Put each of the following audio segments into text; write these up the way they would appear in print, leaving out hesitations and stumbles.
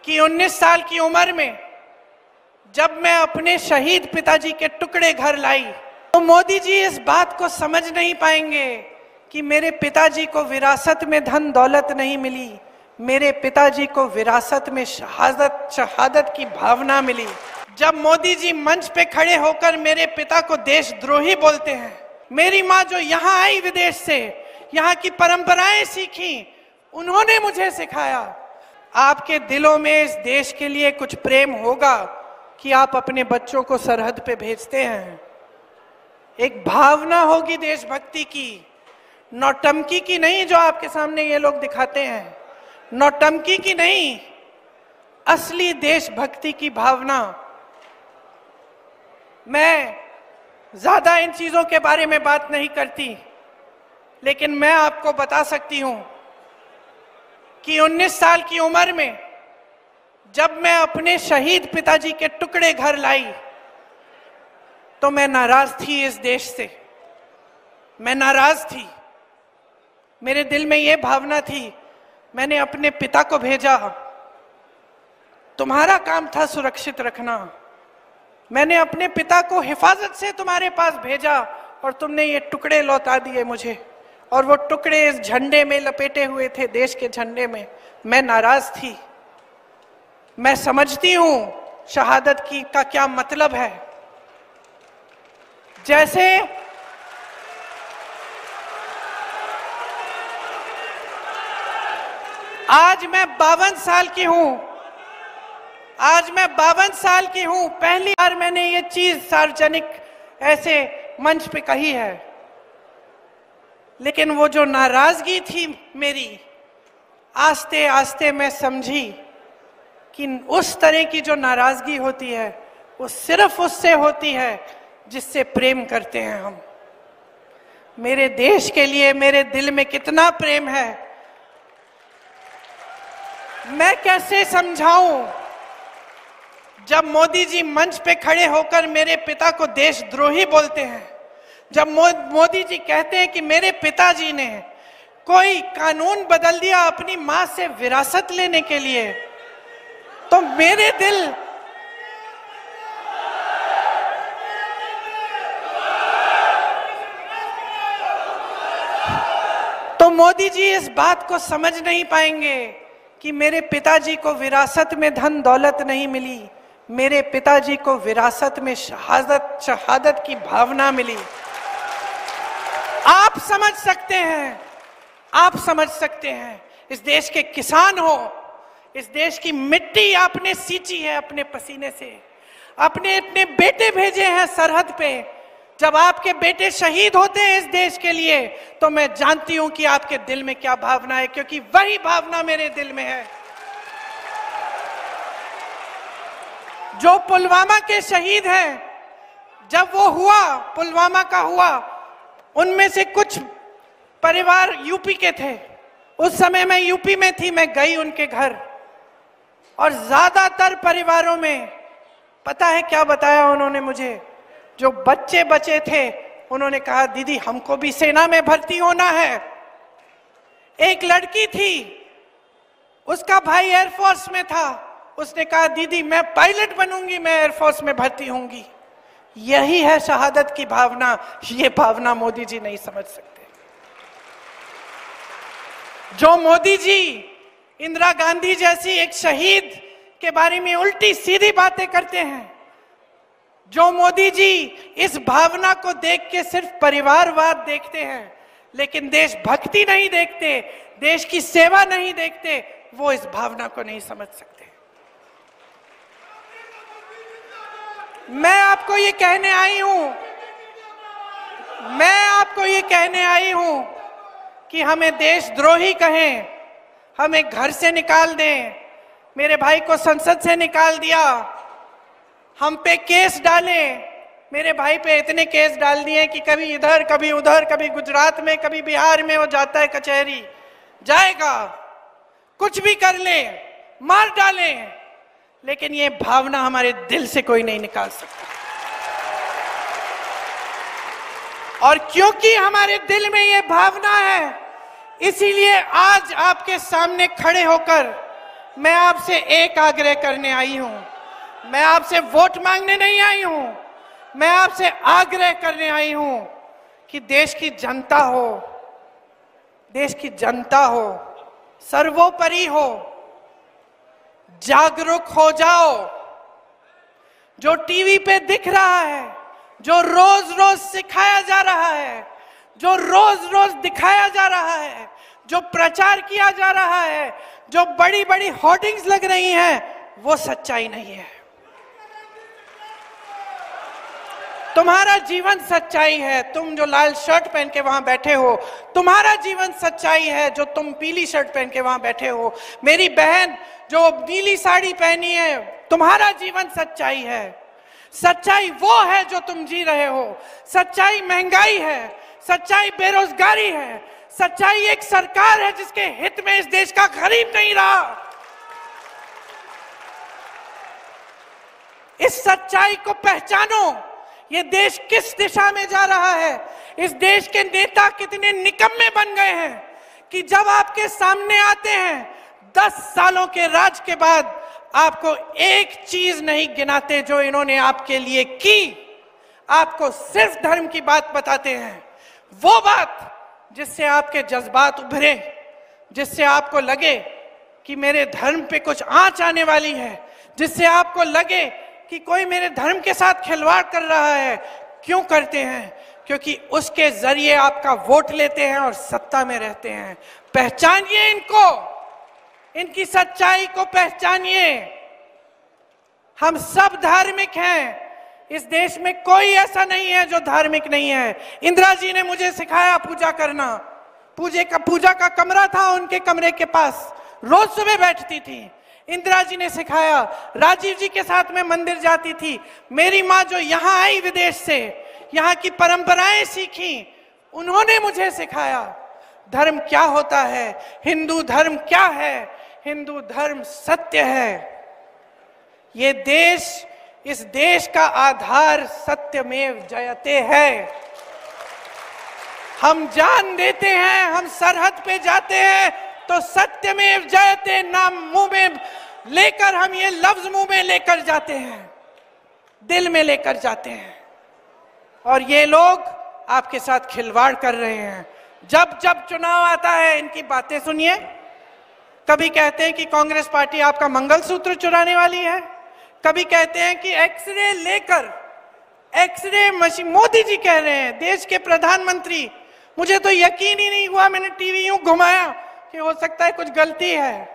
कि 19 साल की उम्र में जब मैं अपने शहीद पिताजी के टुकड़े घर लाई तो मोदी जी इस बात को समझ नहीं पाएंगे कि मेरे पिताजी को विरासत में धन दौलत नहीं मिली, मेरे पिताजी को विरासत में शहादत की भावना मिली। जब मोदी जी मंच पे खड़े होकर मेरे पिता को देशद्रोही बोलते हैं, मेरी माँ जो यहाँ आई विदेश से, यहाँ की परंपराएं सीखी, उन्होंने मुझे सिखाया। आपके दिलों में इस देश के लिए कुछ प्रेम होगा कि आप अपने बच्चों को सरहद पे भेजते हैं। एक भावना होगी देशभक्ति की, नौटंकी की नहीं जो आपके सामने ये लोग दिखाते हैं, नौटंकी की नहीं, असली देशभक्ति की भावना। मैं ज्यादा इन चीजों के बारे में बात नहीं करती, लेकिन मैं आपको बता सकती हूं कि 19 साल की उम्र में जब मैं अपने शहीद पिताजी के टुकड़े घर लाई तो मैं नाराज थी इस देश से, मैं नाराज थी। मेरे दिल में यह भावना थी, मैंने अपने पिता को भेजा, तुम्हारा काम था सुरक्षित रखना, मैंने अपने पिता को हिफाजत से तुम्हारे पास भेजा और तुमने ये टुकड़े लौटा दिए मुझे, और वो टुकड़े इस झंडे में लपेटे हुए थे, देश के झंडे में। मैं नाराज थी। मैं समझती हूं शहादत की का क्या मतलब है। जैसे आज मैं 52 साल की हूं, आज मैं 52 साल की हूं, पहली बार मैंने ये चीज सार्वजनिक ऐसे मंच पे कही है। लेकिन वो जो नाराजगी थी मेरी, आस्ते आस्ते मैं समझी कि उस तरह की जो नाराजगी होती है वो सिर्फ उससे होती है जिससे प्रेम करते हैं हम। मेरे देश के लिए मेरे दिल में कितना प्रेम है, मैं कैसे समझाऊं। जब मोदी जी मंच पे खड़े होकर मेरे पिता को देशद्रोही बोलते हैं, जब मोदी जी कहते हैं कि मेरे पिताजी ने कोई कानून बदल दिया अपनी मां से विरासत लेने के लिए, तो मेरे दिल तो मोदी जी इस बात को समझ नहीं पाएंगे कि मेरे पिताजी को विरासत में धन दौलत नहीं मिली, मेरे पिताजी को विरासत में शहादत की भावना मिली। आप समझ सकते हैं, आप समझ सकते हैं। इस देश के किसान हो, इस देश की मिट्टी आपने सींची है अपने पसीने से, अपने अपने बेटे भेजे हैं सरहद पे। जब आपके बेटे शहीद होते हैं इस देश के लिए तो मैं जानती हूं कि आपके दिल में क्या भावना है, क्योंकि वही भावना मेरे दिल में है। जो पुलवामा के शहीद हैं, जब वो हुआ, पुलवामा का हुआ, उनमें से कुछ परिवार यूपी के थे। उस समय मैं यूपी में थी, मैं गई उनके घर, और ज्यादातर परिवारों में पता है क्या बताया उन्होंने मुझे? जो बच्चे बचे थे उन्होंने कहा दीदी हमको भी सेना में भर्ती होना है। एक लड़की थी, उसका भाई एयरफोर्स में था, उसने कहा दीदी मैं पायलट बनूंगी, मैं एयरफोर्स में भर्ती होंगी। यही है शहादत की भावना। ये भावना मोदी जी नहीं समझ सकते। जो मोदी जी इंदिरा गांधी जैसी एक शहीद के बारे में उल्टी सीधी बातें करते हैं, जो मोदी जी इस भावना को देख के सिर्फ परिवारवाद देखते हैं लेकिन देशभक्ति नहीं देखते, देश की सेवा नहीं देखते, वो इस भावना को नहीं समझ सकते। मैं आपको ये कहने आई हूं, मैं आपको ये कहने आई हूं कि हमें देशद्रोही कहें, हमें घर से निकाल दें, मेरे भाई को संसद से निकाल दिया, हम पे केस डाले, मेरे भाई पे इतने केस डाल दिए कि कभी इधर कभी उधर, कभी गुजरात में कभी बिहार में वो जाता है कचहरी, जाएगा, कुछ भी कर ले, मार डाले, लेकिन ये भावना हमारे दिल से कोई नहीं निकाल सकता। और क्योंकि हमारे दिल में ये भावना है, इसीलिए आज आपके सामने खड़े होकर मैं आपसे एक आग्रह करने आई हूं। मैं आपसे वोट मांगने नहीं आई हूं, मैं आपसे आग्रह करने आई हूं कि देश की जनता हो, देश की जनता हो, सर्वोपरि हो, जागरूक हो जाओ। जो टीवी पे दिख रहा है, जो रोज रोज सिखाया जा रहा है, जो रोज रोज दिखाया जा रहा है, जो प्रचार किया जा रहा है, जो बड़ी बड़ी होर्डिंग्स लग रही हैं, वो सच्चाई नहीं है। तुम्हारा जीवन सच्चाई है। तुम जो लाल शर्ट पहन के वहां बैठे हो, तुम्हारा जीवन सच्चाई है। जो तुम पीली शर्ट पहन के वहां बैठे हो, मेरी बहन जो नीली साड़ी पहनी है, तुम्हारा जीवन सच्चाई है। सच्चाई वो है जो तुम जी रहे हो। सच्चाई महंगाई है, सच्चाई बेरोजगारी है, सच्चाई एक सरकार है जिसके हित में इस देश का गरीब नहीं रहा। इस सच्चाई को पहचानो। ये देश किस दिशा में जा रहा है। इस देश के नेता कितने निकम्मे बन गए हैं कि जब आपके सामने आते हैं 10 सालों के राज के बाद आपको एक चीज नहीं गिनाते जो इन्होंने आपके लिए की। आपको सिर्फ धर्म की बात बताते हैं, वो बात जिससे आपके जज्बात उभरे, जिससे आपको लगे कि मेरे धर्म पे कुछ आंच आने वाली है, जिससे आपको लगे कि कोई मेरे धर्म के साथ खिलवाड़ कर रहा है। क्यों करते हैं? क्योंकि उसके जरिए आपका वोट लेते हैं और सत्ता में रहते हैं। पहचानिए इनको, इनकी सच्चाई को पहचानिए। हम सब धार्मिक हैं। इस देश में कोई ऐसा नहीं है जो धार्मिक नहीं है। इंदिरा जी ने मुझे सिखाया पूजा करना। पूजा का कमरा था उनके कमरे के पास, रोज सुबह बैठती थी। इंदिरा जी ने सिखाया। राजीव जी के साथ में मंदिर जाती थी। मेरी माँ जो यहाँ आई विदेश से, यहाँ की परंपराएं सीखी, उन्होंने मुझे सिखाया धर्म क्या होता है, हिंदू धर्म क्या है। हिंदू धर्म सत्य है। ये देश, इस देश का आधार सत्यमेव जयते है। हम जान देते हैं, हम सरहद पे जाते हैं तो सत्यमेव जयते नाम मुंह में लेकर, हम ये लफ्ज मुंह में लेकर जाते हैं, दिल में लेकर जाते हैं। और ये लोग आपके साथ खिलवाड़ कर रहे हैं। जब जब चुनाव आता है इनकी बातें सुनिए। कभी कहते हैं कि कांग्रेस पार्टी आपका मंगलसूत्र चुराने वाली है, कभी कहते हैं कि एक्सरे लेकर, एक्सरे मशीन, मोदी जी कह रहे हैं, देश के प्रधानमंत्री। मुझे तो यकीन ही नहीं हुआ, मैंने टीवी यूं घुमाया कि हो सकता है कुछ गलती है।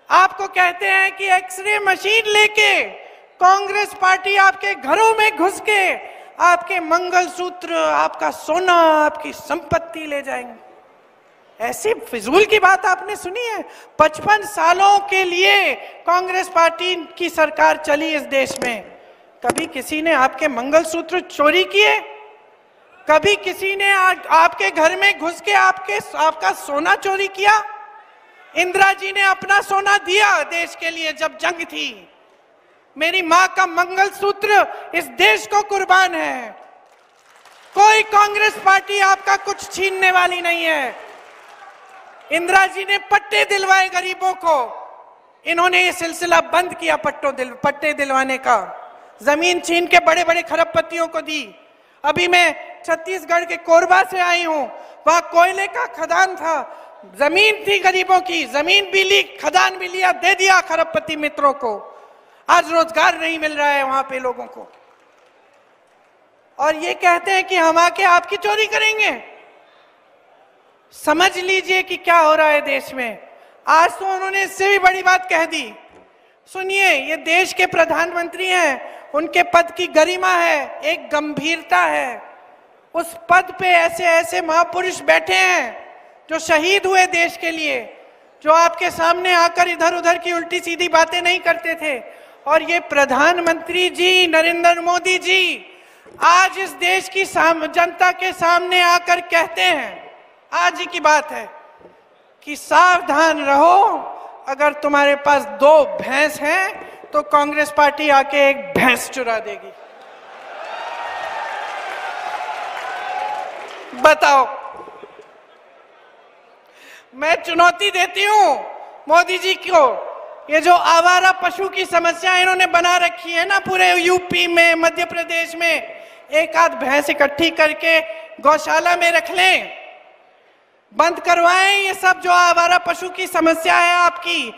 आपको कहते हैं कि एक्सरे मशीन लेके कांग्रेस पार्टी आपके घरों में घुस के आपके मंगलसूत्र, आपका सोना, आपकी संपत्ति ले जाएंगे। ऐसी फिजूल की बात आपने सुनी है? 55 सालों के लिए कांग्रेस पार्टी की सरकार चली इस देश में। कभी किसी ने आपके मंगलसूत्र चोरी किए? कभी किसी ने आपके घर में घुस के आपका सोना चोरी किया? इंदिरा जी ने अपना सोना दिया देश के लिए जब जंग थी। मेरी मां का मंगलसूत्र इस देश को कुर्बान है। कोई कांग्रेस पार्टी आपका कुछ छीनने वाली नहीं है। इंदिरा जी ने पट्टे दिलवाए गरीबों को। इन्होंने ये सिलसिला बंद किया पट्टे दिलवाने का। जमीन छीन के बड़े बड़े खरबपतियों को दी। अभी मैं छत्तीसगढ़ के कोरबा से आई हूं, वहां कोयले का खदान था, जमीन थी गरीबों की, जमीन भी ली, खदान भी लिया, दे दिया खरबपति मित्रों को। आज रोजगार नहीं मिल रहा है वहां पे लोगों को। और ये कहते हैं कि हम आके आपकी चोरी करेंगे। समझ लीजिए कि क्या हो रहा है देश में। आज तो उन्होंने इससे भी बड़ी बात कह दी। सुनिए, ये देश के प्रधानमंत्री हैं, उनके पद की गरिमा है, एक गंभीरता है। उस पद पे ऐसे ऐसे महापुरुष बैठे हैं जो शहीद हुए देश के लिए, जो आपके सामने आकर इधर उधर की उल्टी सीधी बातें नहीं करते थे। और ये प्रधानमंत्री जी नरेंद्र मोदी जी आज इस देश की जनता के सामने आकर कहते हैं, आज ही की बात है, कि सावधान रहो, अगर तुम्हारे पास 2 भैंस हैं तो कांग्रेस पार्टी आके एक भैंस चुरा देगी। बताओ। मैं चुनौती देती हूं, मोदी जी को ये जो आवारा पशु की समस्या इन्होंने बना रखी है ना, पूरे यूपी में, मध्य प्रदेश में, एक आध भैंस इकट्ठी करके गौशाला में रख लें, बंद करवाएं ये सब जो आवारा पशु की समस्या है आपकी।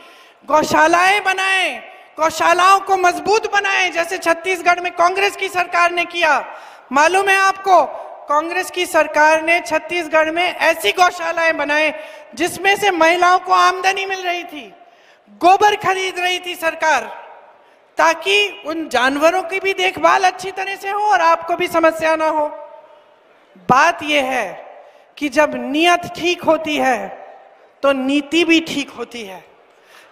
गौशालाएं बनाएं, गौशालाओं को मजबूत बनाएं, जैसे छत्तीसगढ़ में कांग्रेस की सरकार ने किया। मालूम है आपको, कांग्रेस की सरकार ने छत्तीसगढ़ में ऐसी गौशालाएं बनाए जिसमें से महिलाओं को आमदनी मिल रही थी, गोबर खरीद रही थी सरकार, ताकि उन जानवरों की भी देखभाल अच्छी तरह से हो और आपको भी समस्या ना हो। बात यह है कि जब नीयत ठीक होती है तो नीति भी ठीक होती है,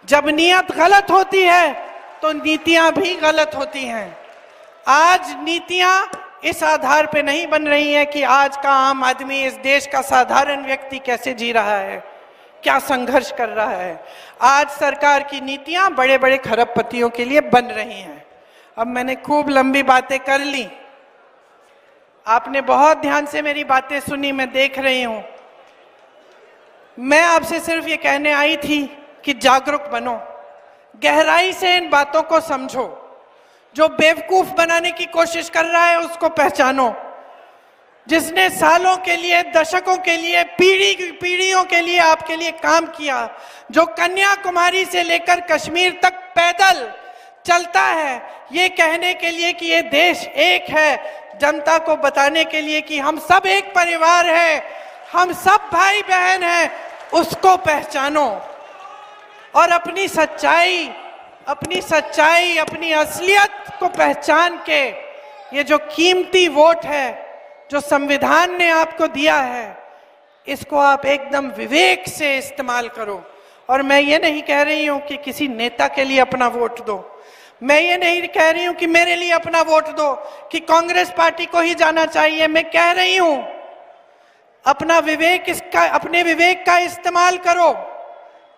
जब नीयत गलत होती है तो नीतियां भी गलत होती हैं। आज नीतियां इस आधार पे नहीं बन रही है कि आज का आम आदमी, इस देश का साधारण व्यक्ति कैसे जी रहा है, क्या संघर्ष कर रहा है। आज सरकार की नीतियां बड़े बड़े खरबपतियों के लिए बन रही हैं। अब मैंने खूब लंबी बातें कर ली, आपने बहुत ध्यान से मेरी बातें सुनी, मैं देख रही हूं। मैं आपसे सिर्फ ये कहने आई थी कि जागरूक बनो, गहराई से इन बातों को समझो। जो बेवकूफ बनाने की कोशिश कर रहा है उसको पहचानो। जिसने सालों के लिए, दशकों के लिए, पीढ़ियों के लिए आपके लिए काम किया, जो कन्याकुमारी से लेकर कश्मीर तक पैदल चलता है ये कहने के लिए कि ये देश एक है, जनता को बताने के लिए कि हम सब एक परिवार है, हम सब भाई बहन हैं, उसको पहचानो और अपनी सच्चाई, अपनी असलियत को पहचान के ये जो कीमती वोट है जो संविधान ने आपको दिया है, इसको आप एकदम विवेक से इस्तेमाल करो। और मैं ये नहीं कह रही हूं कि किसी नेता के लिए अपना वोट दो, मैं ये नहीं कह रही हूं कि मेरे लिए अपना वोट दो, कि कांग्रेस पार्टी को ही जाना चाहिए। मैं कह रही हूं अपने विवेक का इस्तेमाल करो,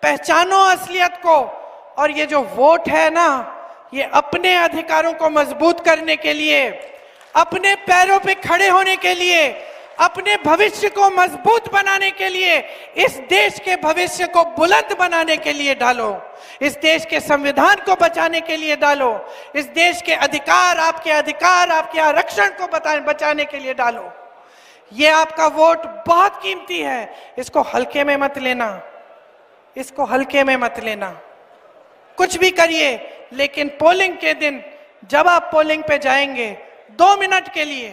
पहचानो असलियत को। और ये जो वोट है ना, ये अपने अधिकारों को मजबूत करने के लिए, अपने पैरों पे खड़े होने के लिए, अपने भविष्य को मजबूत बनाने के लिए, इस देश के भविष्य को बुलंद बनाने के लिए डालो, इस देश के संविधान को बचाने के लिए डालो, इस देश के अधिकार, आपके आरक्षण को बचाने के लिए डालो। ये आपका वोट बहुत कीमती है, इसको हल्के में मत लेना, इसको हल्के में मत लेना। कुछ भी करिए, लेकिन पोलिंग के दिन जब आप पोलिंग पे जाएंगे 2 मिनट के लिए,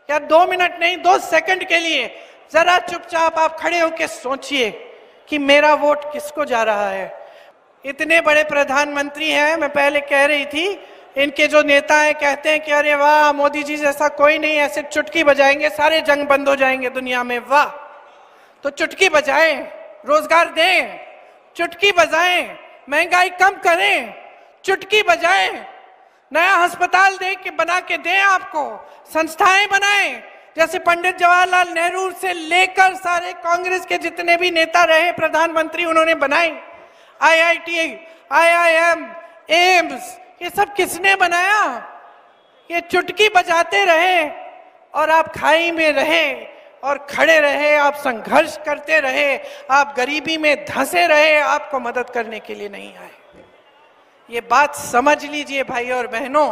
या 2 मिनट नहीं 2 सेकंड के लिए जरा चुपचाप आप खड़े होकर सोचिए कि मेरा वोट किसको जा रहा है। इतने बड़े प्रधानमंत्री हैं, मैं पहले कह रही थी, इनके जो नेता हैं कहते हैं कि अरे वाह मोदी जी जैसा कोई नहीं, ऐसे चुटकी बजाएंगे सारे जंग बंद हो जाएंगे दुनिया में। वाह, तो चुटकी बजाएं, रोजगार दें, चुटकी बजाएं, महंगाई कम करें, चुटकी बजाएं, नया अस्पताल बना के दें, आपको संस्थाएं बनाएं, जैसे पंडित जवाहरलाल नेहरू से लेकर सारे कांग्रेस के जितने भी नेता रहे प्रधानमंत्री उन्होंने बनाए। IIT, IIM, एम्स, ये सब किसने बनाया? ये चुटकी बजाते रहे और आप खाई में रहे और खड़े रहे, आप संघर्ष करते रहे, आप गरीबी में धंसे रहे, आपको मदद करने के लिए नहीं आए। ये बात समझ लीजिए भाई और बहनों।